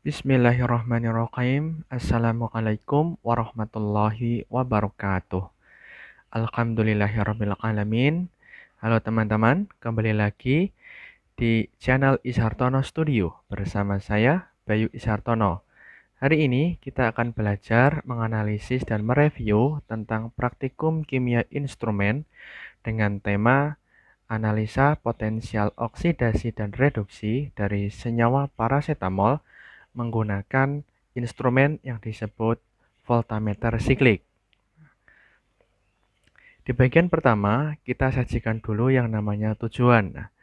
Bismillahirrahmanirrahim. Assalamualaikum warahmatullahi wabarakatuh. Alhamdulillahirrabbilalamin. Halo teman-teman, kembali lagi di channel Ishartono Studio bersama saya, Bayu Ishartono. Hari ini kita akan belajar menganalisis dan mereview tentang praktikum kimia instrumen dengan tema analisa potensial oksidasi dan reduksi dari senyawa parasetamol menggunakan instrumen yang disebut voltameter siklik. Di bagian pertama, kita sajikan dulu yang namanya tujuan. Nah,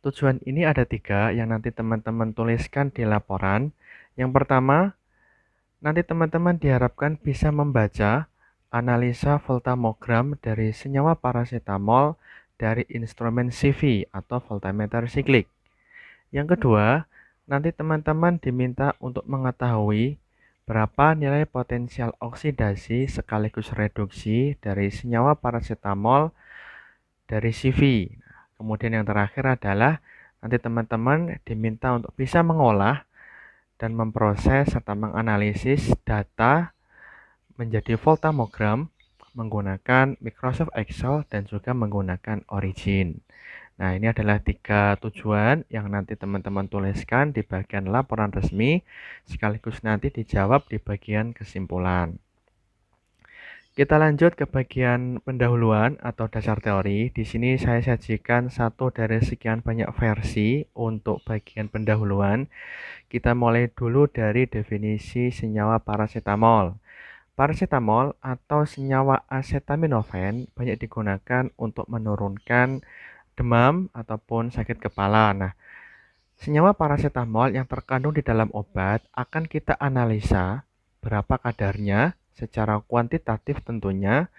tujuan ini ada 3 yang nanti teman-teman tuliskan di laporan. Yang pertama, nanti teman-teman diharapkan bisa membaca analisa voltamogram dari senyawa parasetamol dari instrumen CV atau voltameter siklik. Yang kedua, nanti teman-teman diminta untuk mengetahui berapa nilai potensial oksidasi sekaligus reduksi dari senyawa parasetamol dari CV. Kemudian yang terakhir adalah nanti teman-teman diminta untuk bisa mengolah dan memproses serta menganalisis data menjadi voltamogram menggunakan Microsoft Excel dan juga menggunakan Origin. Nah, ini adalah 3 tujuan yang nanti teman-teman tuliskan di bagian laporan resmi, sekaligus nanti dijawab di bagian kesimpulan. Kita lanjut ke bagian pendahuluan atau dasar teori. Di sini saya sajikan satu dari sekian banyak versi untuk bagian pendahuluan. Kita mulai dulu dari definisi senyawa parasetamol. Parasetamol atau senyawa acetaminophen banyak digunakan untuk menurunkan demam ataupun sakit kepala. Nah, senyawa parasetamol yang terkandung di dalam obat akan kita analisa berapa kadarnya secara kuantitatif tentunya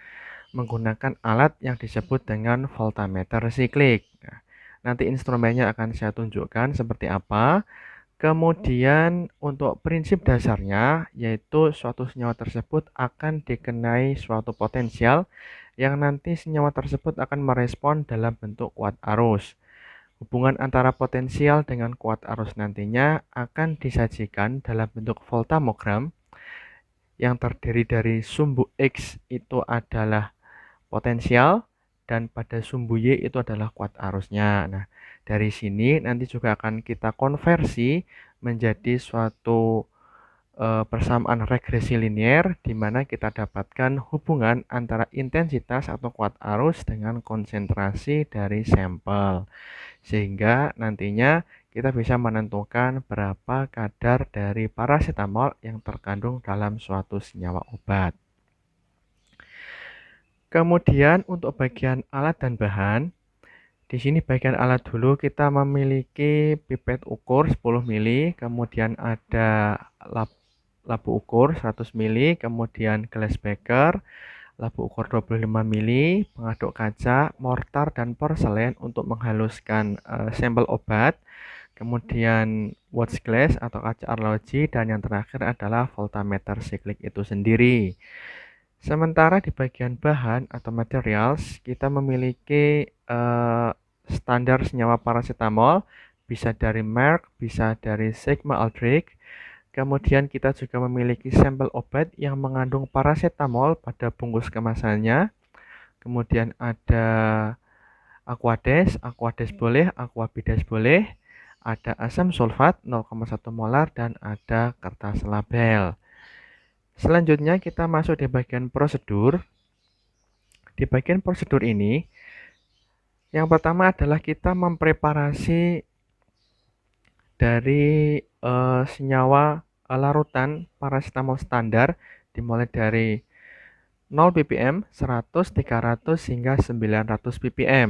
menggunakan alat yang disebut dengan voltameter siklik. Nah, nanti instrumennya akan saya tunjukkan seperti apa. Kemudian untuk prinsip dasarnya yaitu suatu senyawa tersebut akan dikenai suatu potensial yang nanti senyawa tersebut akan merespon dalam bentuk kuat arus. Hubungan antara potensial dengan kuat arus nantinya akan disajikan dalam bentuk voltamogram yang terdiri dari sumbu X itu adalah potensial dan pada sumbu Y itu adalah kuat arusnya. Nah, dari sini nanti juga akan kita konversi menjadi suatu persamaan regresi linier di mana kita dapatkan hubungan antara intensitas atau kuat arus dengan konsentrasi dari sampel. Sehingga nantinya kita bisa menentukan berapa kadar dari parasetamol yang terkandung dalam suatu senyawa obat. Kemudian untuk bagian alat dan bahan, di sini bagian alat dulu kita memiliki pipet ukur 10 mili, kemudian ada labu ukur 100 mili, kemudian glass beaker, labu ukur 25 mili, pengaduk kaca, mortar dan porselen untuk menghaluskan sampel obat, kemudian watch glass atau kaca arloji, dan yang terakhir adalah voltameter siklik itu sendiri. Sementara di bagian bahan atau materials, kita memiliki standar senyawa parasetamol, bisa dari Merck, bisa dari Sigma Aldrich. Kemudian kita juga memiliki sampel obat yang mengandung parasetamol pada bungkus kemasannya. Kemudian ada Aquades boleh, Aquabides boleh. Ada asam sulfat 0,1 molar dan ada kertas label. Selanjutnya kita masuk di bagian prosedur. Di bagian prosedur ini, yang pertama adalah kita mempreparasi dari senyawa larutan parasetamol standar dimulai dari 0 ppm, 100, 300 hingga 900 ppm.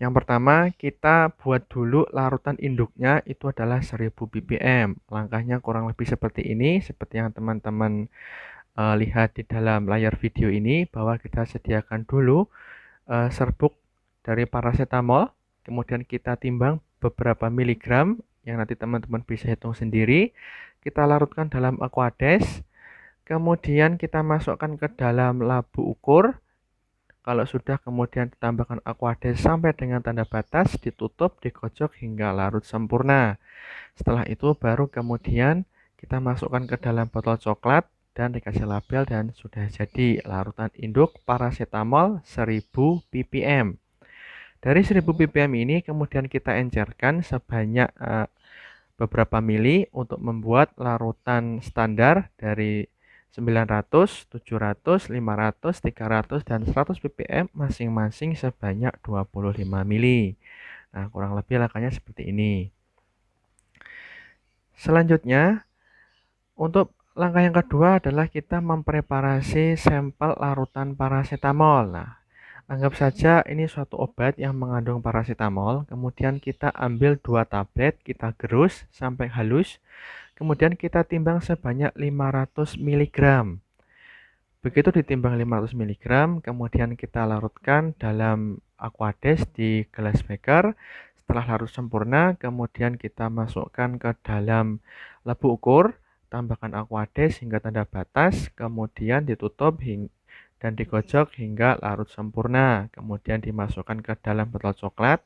Yang pertama, kita buat dulu larutan induknya itu adalah 1000 ppm. Langkahnya kurang lebih seperti ini, seperti yang teman-teman lihat di dalam layar video ini, bahwa kita sediakan dulu serbuk dari parasetamol, kemudian kita timbang beberapa miligram yang nanti teman-teman bisa hitung sendiri. Kita larutkan dalam Aquades, kemudian kita masukkan ke dalam labu ukur. Kalau sudah kemudian ditambahkan Aquades sampai dengan tanda batas, ditutup, dikocok hingga larut sempurna. Setelah itu baru kemudian kita masukkan ke dalam botol coklat dan dikasih label dan sudah jadi larutan induk paracetamol 1000 ppm. Dari 1000 ppm ini kemudian kita encerkan sebanyak beberapa mili untuk membuat larutan standar dari 900, 700, 500, 300, dan 100 ppm masing-masing sebanyak 25 mili. Nah, kurang lebih lakannya seperti ini. Selanjutnya, untuk langkah yang kedua adalah kita mempreparasi sampel larutan paracetamol. Nah, anggap saja ini suatu obat yang mengandung paracetamol, kemudian kita ambil 2 tablet, kita gerus sampai halus, kemudian kita timbang sebanyak 500 mg. Begitu ditimbang 500 mg, kemudian kita larutkan dalam Aquades di gelas beker. Setelah larut sempurna, kemudian kita masukkan ke dalam labu ukur, tambahkan Aquades hingga tanda batas, kemudian ditutup dan digocok hingga larut sempurna. Kemudian dimasukkan ke dalam botol coklat.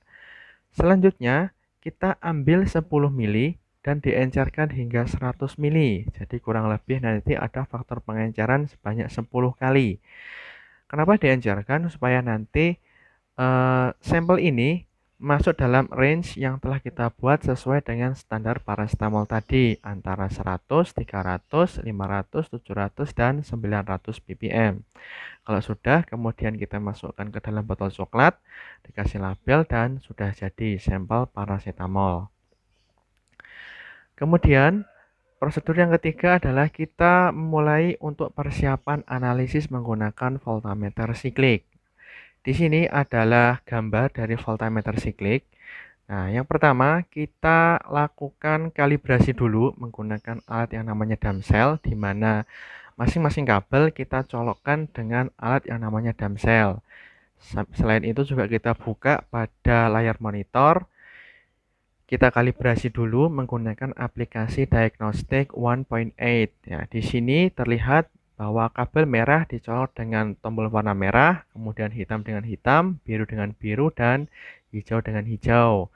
Selanjutnya, kita ambil 10 mili dan diencerkan hingga 100 mili. Jadi kurang lebih nanti ada faktor pengenceran sebanyak 10 kali. Kenapa diencerkan? Supaya nanti sampel ini masuk dalam range yang telah kita buat sesuai dengan standar paracetamol tadi, antara 100, 300, 500, 700, dan 900 ppm. Kalau sudah, kemudian kita masukkan ke dalam botol coklat, dikasih label, dan sudah jadi sampel paracetamol. Kemudian, prosedur yang ketiga adalah kita mulai untuk persiapan analisis menggunakan voltameter siklik. Di sini adalah gambar dari voltameter siklik. Nah, yang pertama kita lakukan kalibrasi dulu menggunakan alat yang namanya damsel, di mana masing-masing kabel kita colokkan dengan alat yang namanya damsel. Selain itu juga kita buka pada layar monitor. Kita kalibrasi dulu menggunakan aplikasi Diagnostik 1.8. Ya, di sini terlihat bahwa kabel merah dicolok dengan tombol warna merah, kemudian hitam dengan hitam, biru dengan biru, dan hijau dengan hijau.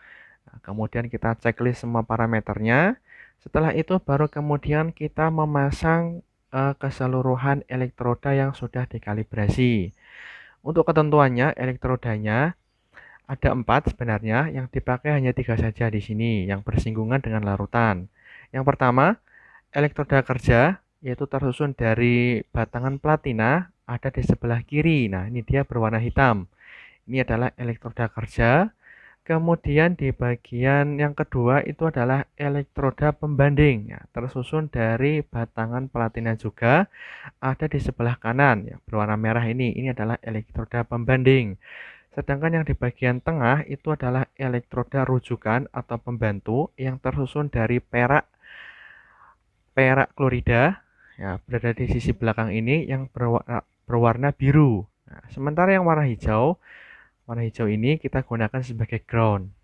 Nah, kemudian kita checklist semua parameternya. Setelah itu baru kemudian kita memasang keseluruhan elektroda yang sudah dikalibrasi. Untuk ketentuannya, elektrodanya ada 4 sebenarnya, yang dipakai hanya 3 saja di sini, yang bersinggungan dengan larutan. Yang pertama, elektroda kerja, yaitu tersusun dari batangan platina, ada di sebelah kiri. Nah, ini dia berwarna hitam. Ini adalah elektroda kerja. Kemudian di bagian yang kedua itu adalah elektroda pembanding, ya, tersusun dari batangan platina juga, ada di sebelah kanan, ya, berwarna merah ini. Ini adalah elektroda pembanding. Sedangkan yang di bagian tengah itu adalah elektroda rujukan atau pembantu yang tersusun dari perak klorida, ya, berada di sisi belakang ini yang berwarna biru. Nah, sementara yang warna hijau ini kita gunakan sebagai ground.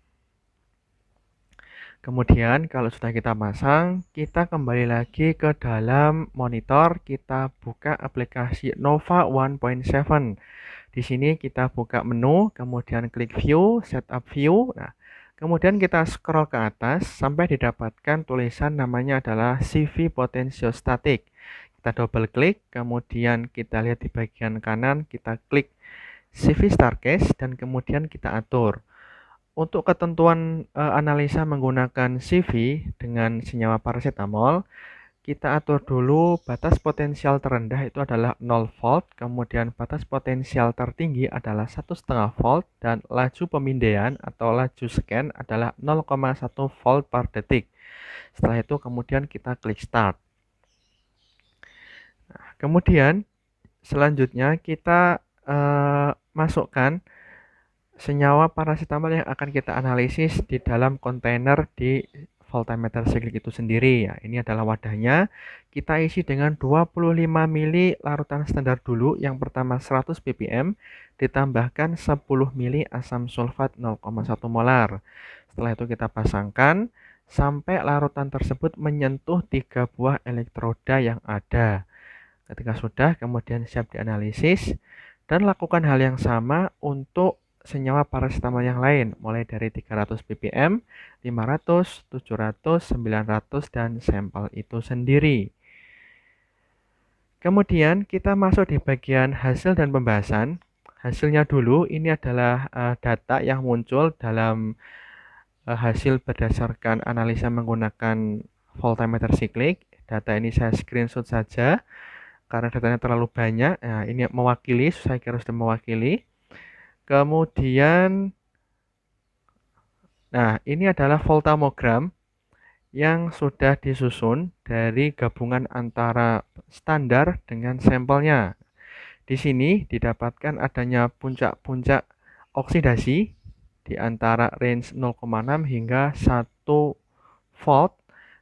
Kemudian kalau sudah kita pasang, kita kembali lagi ke dalam monitor, kita buka aplikasi Nova 1.7. Di sini kita buka menu, kemudian klik view, setup view. Nah, kemudian kita scroll ke atas sampai didapatkan tulisan namanya adalah CV Potentiostatic. Kita double klik, kemudian kita lihat di bagian kanan, kita klik CV Starcase dan kemudian kita atur. Untuk ketentuan analisa menggunakan CV dengan senyawa paracetamol, kita atur dulu batas potensial terendah itu adalah 0 volt, kemudian batas potensial tertinggi adalah 1,5 volt, dan laju pemindaian atau laju scan adalah 0,1 volt per detik. Setelah itu kemudian kita klik start. Nah, kemudian selanjutnya kita masukkan senyawa paracetamol yang akan kita analisis di dalam kontainer di voltameter siklik itu sendiri, ya. Ini adalah wadahnya. Kita isi dengan 25 mili larutan standar dulu. Yang pertama 100 ppm ditambahkan 10 mili asam sulfat 0,1 molar. Setelah itu kita pasangkan sampai larutan tersebut menyentuh 3 buah elektroda yang ada. Ketika sudah kemudian siap dianalisis, Dan lakukan hal yang sama untuk senyawa parasetamol yang lain, mulai dari 300 ppm, 500, 700, 900, dan sampel itu sendiri. Kemudian kita masuk di bagian hasil dan pembahasan. Hasilnya dulu, ini adalah data yang muncul dalam hasil berdasarkan analisa menggunakan voltameter siklik. Data ini saya screenshot saja karena datanya terlalu banyak. Nah, ini mewakili, saya kira sudah mewakili. Kemudian, nah ini adalah voltamogram yang sudah disusun dari gabungan antara standar dengan sampelnya. Di sini didapatkan adanya puncak-puncak oksidasi di antara range 0,6 hingga 1 volt.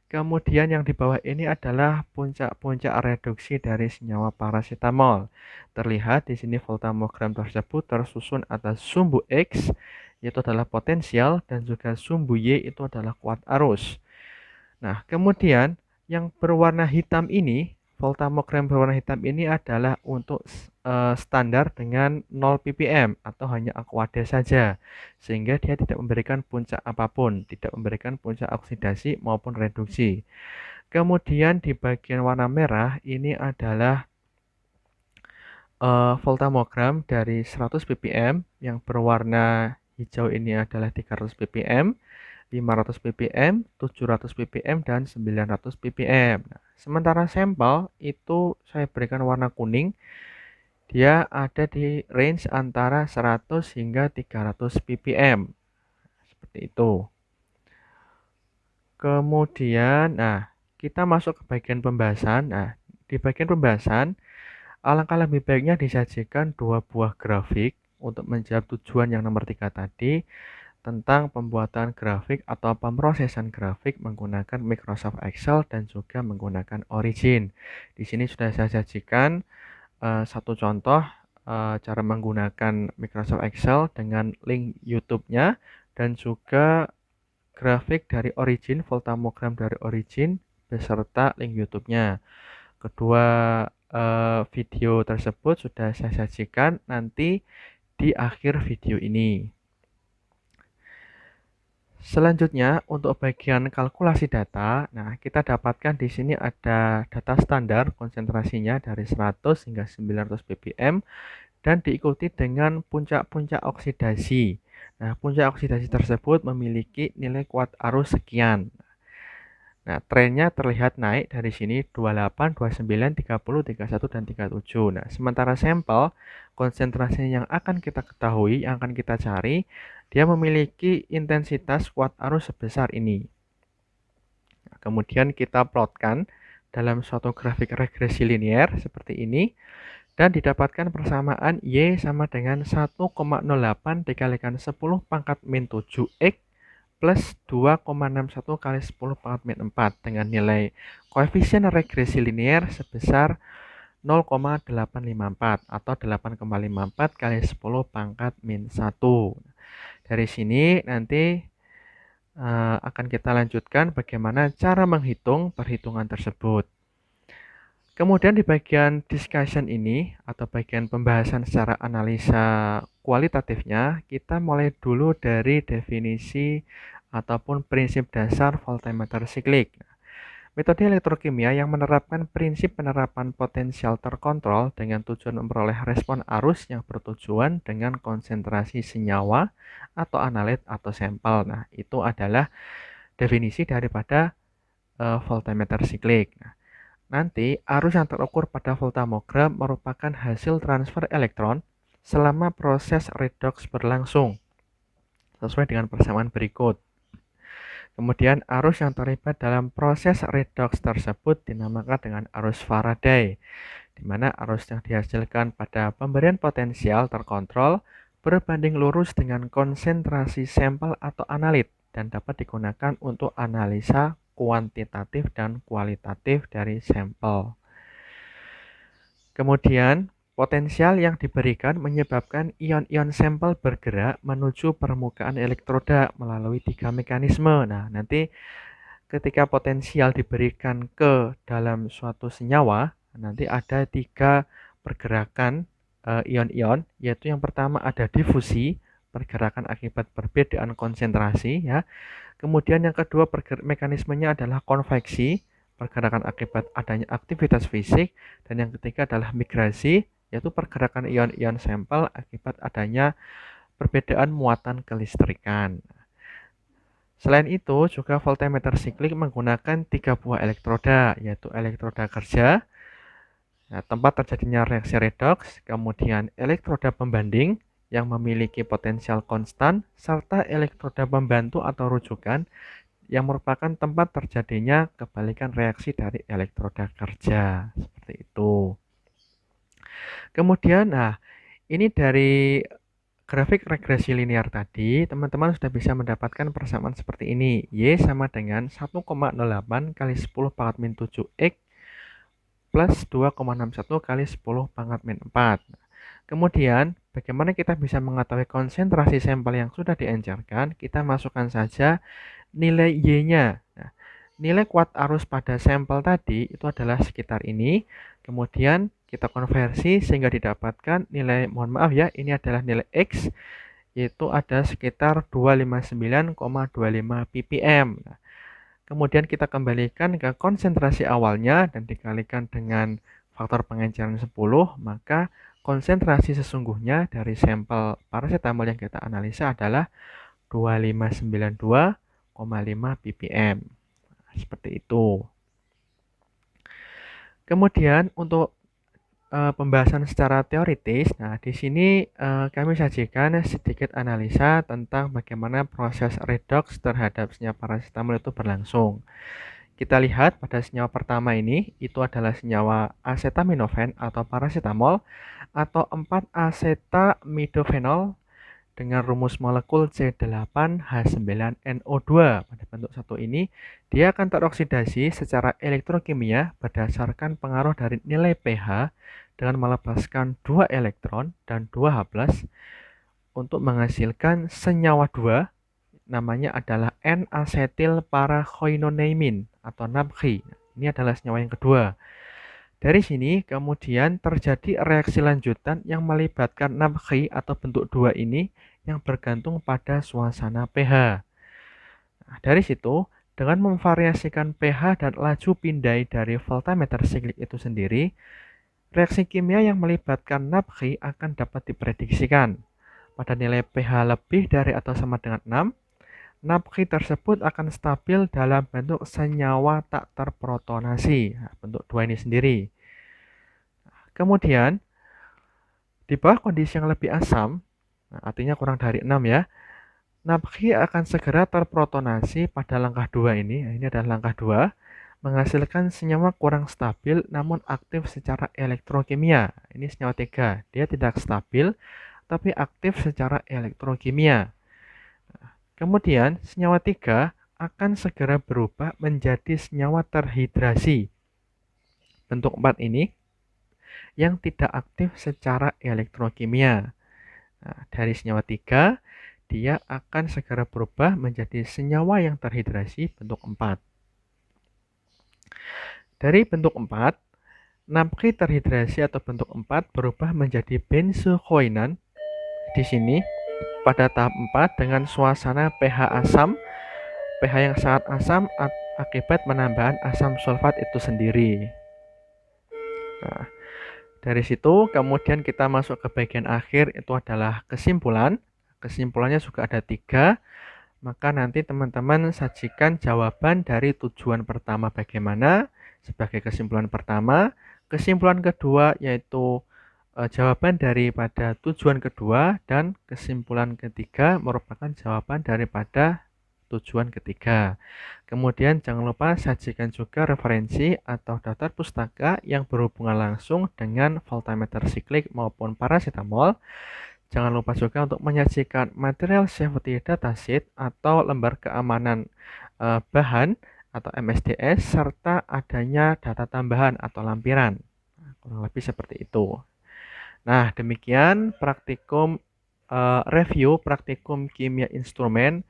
Kemudian yang di bawah ini adalah puncak-puncak reduksi dari senyawa parasetamol. Terlihat di sini voltamogram tersebut tersusun atas sumbu X, yaitu adalah potensial, dan juga sumbu Y itu adalah kuat arus. Nah, kemudian yang berwarna hitam ini, voltamogram berwarna hitam ini adalah untuk standar dengan 0 ppm atau hanya aquade saja, sehingga dia tidak memberikan puncak apapun, tidak memberikan puncak oksidasi maupun reduksi. Kemudian di bagian warna merah ini adalah voltamogram dari 100 ppm, yang berwarna hijau ini adalah 300 ppm, 500 ppm, 700 ppm, dan 900 ppm. Nah, sementara sampel itu saya berikan warna kuning, dia ada di range antara 100 hingga 300 ppm. Seperti itu. Kemudian, nah, kita masuk ke bagian pembahasan. Nah, di bagian pembahasan, alangkah lebih baiknya disajikan dua buah grafik untuk menjawab tujuan yang nomor 3 tadi, tentang pembuatan grafik atau pemrosesan grafik menggunakan Microsoft Excel dan juga menggunakan Origin. Di sini sudah saya sajikan satu contoh cara menggunakan Microsoft Excel dengan link YouTube-nya dan juga grafik dari Origin, voltamogram dari Origin beserta link YouTube-nya. Kedua video tersebut sudah saya sajikan nanti di akhir video ini. Selanjutnya, untuk bagian kalkulasi data, nah kita dapatkan di sini ada data standar konsentrasinya dari 100 hingga 900 ppm dan diikuti dengan puncak-puncak oksidasi. Nah, puncak oksidasi tersebut memiliki nilai kuat arus sekian. Nah, trennya terlihat naik dari sini 28, 29, 30, 31, dan 37. Nah, sementara sampel konsentrasi yang akan kita ketahui, yang akan kita cari, dia memiliki intensitas kuat arus sebesar ini. Nah, kemudian kita plotkan dalam suatu grafik regresi linear seperti ini, dan didapatkan persamaan Y sama dengan 1,08 dikalikan 10 pangkat min 7X plus 2,61 kali 10 pangkat min 4 dengan nilai koefisien regresi linear sebesar 0,854 atau 8,54 kali 10 pangkat min 1. Dari sini nanti akan kita lanjutkan bagaimana cara menghitung perhitungan tersebut. Kemudian di bagian discussion ini atau bagian pembahasan secara analisa kualitatifnya, kita mulai dulu dari definisi ataupun prinsip dasar voltameter siklik. Metode elektrokimia yang menerapkan prinsip penerapan potensial terkontrol dengan tujuan memperoleh respon arus yang bertujuan dengan konsentrasi senyawa atau analit atau sampel. Nah, itu adalah definisi daripada voltameter siklik. Nah, nanti arus yang terukur pada voltamogram merupakan hasil transfer elektron selama proses redox berlangsung sesuai dengan persamaan berikut. Kemudian arus yang terlibat dalam proses redox tersebut dinamakan dengan arus Faraday, di mana arus yang dihasilkan pada pemberian potensial terkontrol berbanding lurus dengan konsentrasi sampel atau analit dan dapat digunakan untuk analisa kuantitatif dan kualitatif dari sampel. Kemudian, potensial yang diberikan menyebabkan ion-ion sampel bergerak menuju permukaan elektroda melalui 3 mekanisme. Nah, nanti ketika potensial diberikan ke dalam suatu senyawa, nanti ada 3 pergerakan ion-ion, yaitu yang pertama ada difusi, pergerakan akibat perbedaan konsentrasi ya. Kemudian yang kedua mekanismenya adalah konveksi, pergerakan akibat adanya aktivitas fisik, dan yang ketiga adalah migrasi, yaitu pergerakan ion-ion sampel akibat adanya perbedaan muatan kelistrikan. Selain itu, juga voltmeter siklik menggunakan 3 buah elektroda, yaitu elektroda kerja, tempat terjadinya reaksi redoks, kemudian elektroda pembanding yang memiliki potensial konstan, serta elektroda pembantu atau rujukan yang merupakan tempat terjadinya kebalikan reaksi dari elektroda kerja. Seperti itu. Kemudian, ini dari grafik regresi linear tadi, teman-teman sudah bisa mendapatkan persamaan seperti ini. Y sama dengan 1,08 kali 10 pangkat min 7X plus 2,61 kali 10 pangkat min 4. Kemudian, bagaimana kita bisa mengetahui konsentrasi sampel yang sudah diencerkan? Kita masukkan saja nilai Y-nya. Nah, nilai kuat arus pada sampel tadi itu adalah sekitar ini. Kemudian kita konversi sehingga didapatkan nilai, mohon maaf ya, ini adalah nilai X, yaitu ada sekitar 259,25 ppm. Nah, kemudian kita kembalikan ke konsentrasi awalnya dan dikalikan dengan faktor pengenceran 10, maka konsentrasi sesungguhnya dari sampel paracetamol yang kita analisa adalah 2592,5 ppm. Seperti itu. Kemudian untuk pembahasan secara teoritis, nah di sini kami sajikan sedikit analisa tentang bagaimana proses redoks terhadap senyawa paracetamol itu berlangsung. Kita lihat pada senyawa pertama ini, itu adalah senyawa acetaminophen atau paracetamol atau 4-acetamidophenol dengan rumus molekul C8H9NO2 pada bentuk satu ini, dia akan teroksidasi secara elektrokimia berdasarkan pengaruh dari nilai pH dengan melepaskan 2 elektron dan 2 H+ untuk menghasilkan senyawa 2, namanya adalah N-asetil parachoinoneimin atau NAPCHI. Ini adalah senyawa yang kedua. Dari sini kemudian terjadi reaksi lanjutan yang melibatkan NAPCHI atau bentuk 2 ini yang bergantung pada suasana pH. Nah, dari situ, dengan memvariasikan pH dan laju pindai dari voltameter siklik itu sendiri, reaksi kimia yang melibatkan NAPCHI akan dapat diprediksikan. Pada nilai pH lebih dari atau sama dengan 6, NAPCHI tersebut akan stabil dalam bentuk senyawa tak terprotonasi. Nah, bentuk 2 ini sendiri. Kemudian, di bawah kondisi yang lebih asam, artinya kurang dari 6 ya, NAPCHI akan segera terprotonasi pada langkah 2 ini. Ini adalah langkah 2, menghasilkan senyawa kurang stabil namun aktif secara elektrokimia. Ini senyawa 3, dia tidak stabil tapi aktif secara elektrokimia. Kemudian, senyawa 3 akan segera berubah menjadi senyawa terhidrasi. Bentuk 4 ini yang tidak aktif secara elektrokimia. Nah, dari senyawa 3, dia akan segera berubah menjadi senyawa yang terhidrasi bentuk 4. Dari bentuk 4, NAPCHI terhidrasi atau bentuk 4 berubah menjadi benzokoinan di sini pada tahap 4 dengan suasana pH asam, pH yang sangat asam akibat penambahan asam sulfat itu sendiri. Nah, dari situ kemudian kita masuk ke bagian akhir, itu adalah kesimpulan. Kesimpulannya juga ada 3. Maka nanti teman-teman sajikan jawaban dari tujuan pertama bagaimana sebagai kesimpulan pertama. Kesimpulan kedua yaitu jawaban daripada tujuan kedua, dan kesimpulan ketiga merupakan jawaban daripada tujuan ketiga. Kemudian jangan lupa sajikan juga referensi atau daftar pustaka yang berhubungan langsung dengan voltameter siklik maupun paracetamol. Jangan lupa juga untuk menyajikan material safety datasheet atau lembar keamanan bahan atau MSDS serta adanya data tambahan atau lampiran. Kurang lebih seperti itu. Nah, demikian praktikum review praktikum kimia instrumen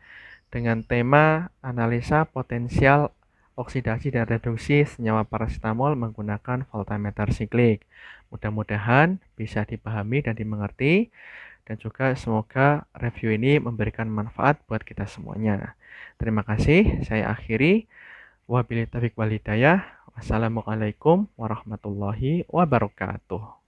dengan tema analisa potensial oksidasi dan reduksi senyawa paracetamol menggunakan voltameter siklik. Mudah-mudahan bisa dipahami dan dimengerti, dan juga semoga review ini memberikan manfaat buat kita semuanya. Terima kasih, saya akhiri. Wabillahi taufiq wal hidayah. Wassalamualaikum warahmatullahi wabarakatuh.